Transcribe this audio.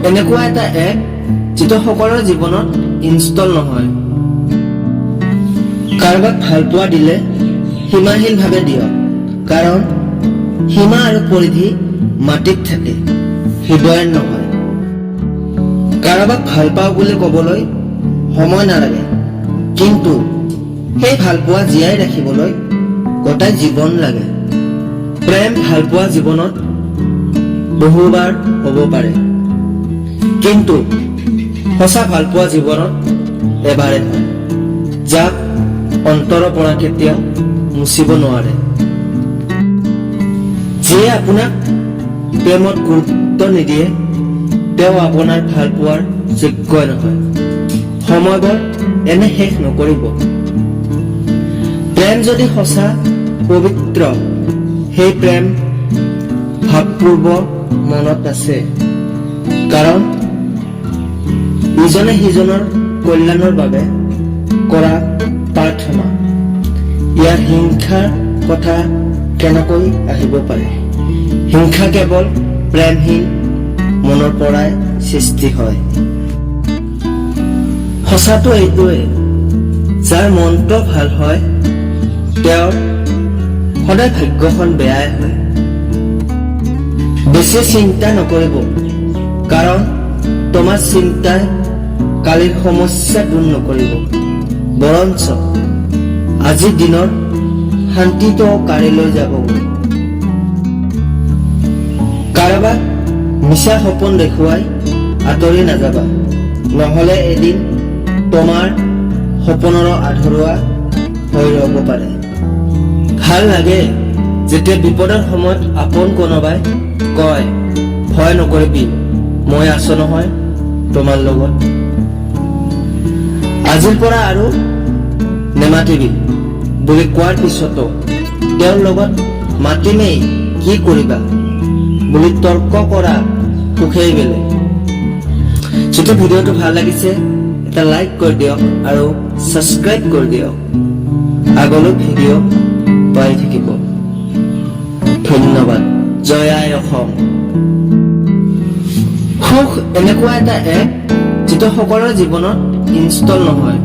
এনেকুৱা এটা এপ যিটো সকলোৰে জীৱনত ইনষ্টল নহয়। কাৰোবাক ভাল পোৱা দিলে সীমাহীনভাৱে দিয়ক, কাৰণ সীমা আৰু পৰিধি মাটিত থাকে, হৃদয়ত নহয়। কাৰোবাক ভাল পাওঁ বুলি ক'বলৈ সময় নালাগে, কিন্তু সেই ভালপোৱা জীয়াই ৰাখিবলৈ গোটাই জীৱন লাগে। প্ৰেম ভালপোৱা জীৱনত বহুবাৰ হ'ব পাৰে, কিন্তু সঁচা ভালপোৱা জীৱনত এবাৰে হয়, যাক অন্তৰৰ পৰা কেতিয়াও মুচিব নোৱাৰে। যিয়ে আপোনাক প্ৰেমত গুৰুত্ব নিদিয়ে, তেওঁ আপোনাৰ ভালপোৱাৰ যোগ্য নহয়। সময়বোৰ এনে শেষ নকৰিব। প্ৰেম যদি সঁচা পবিত্ৰ, সেই প্ৰেম ভাৱপূৰ্ব মনত আছে, কাৰণ ইজনে সিজনৰ কল্যাণৰ বাবে কৰা প্ৰাৰ্থনা। ইয়াৰ হিংসাৰ কথা কেনেকৈ আহিব পাৰে? হিংসা কেৱল প্ৰেমহীন মনৰ পৰাই সৃষ্টি হয়। সঁচাটো এইটোৱে, যাৰ মনটো ভাল হয় তেওঁৰ সদায় ভাগ্যখন বেয়াই হয়। বেছি চিন্তা নকৰিব, কাৰণ তোমাৰ চিন্তাই কালিৰ সমস্যা দূৰ নকৰিব, বৰঞ্চ আজিৰ দিনৰ শান্তিটো কালিলৈ যাব। কাৰোবাক মিছা সপোন দেখুৱাই আঁতৰি নাযাবা, নহলে এদিন তোমাৰ সপোনৰো আধৰুৱা হৈ ৰব পাৰে। ভাল লাগে যেতিয়া বিপদৰ সময়ত আপোন কোনোবাই কয়, ভয় নকৰিবি, মই আছো নহয় তোমাৰ লগত। আজিৰ পৰা আৰু নেমাতিবি বুলি কোৱাৰ পিছতো তেওঁৰ লগত মাতিমেই কি কৰিবা বুলি তৰ্ক কৰা সুখেই বেলেগ। যদি ভিডিঅ'টো ভাল লাগিছে এটা লাইক কৰি দিয়ক আৰু ছাবস্ক্ৰাইব কৰি দিয়ক, আগলৈ ভিডিঅ' পাই থাকিব। ধন্যবাদ। জয় আই অসম। সুখ এনেকুৱা এটা এপ যিটো সকলোৰে জীৱনত ইনষ্টল নহয়।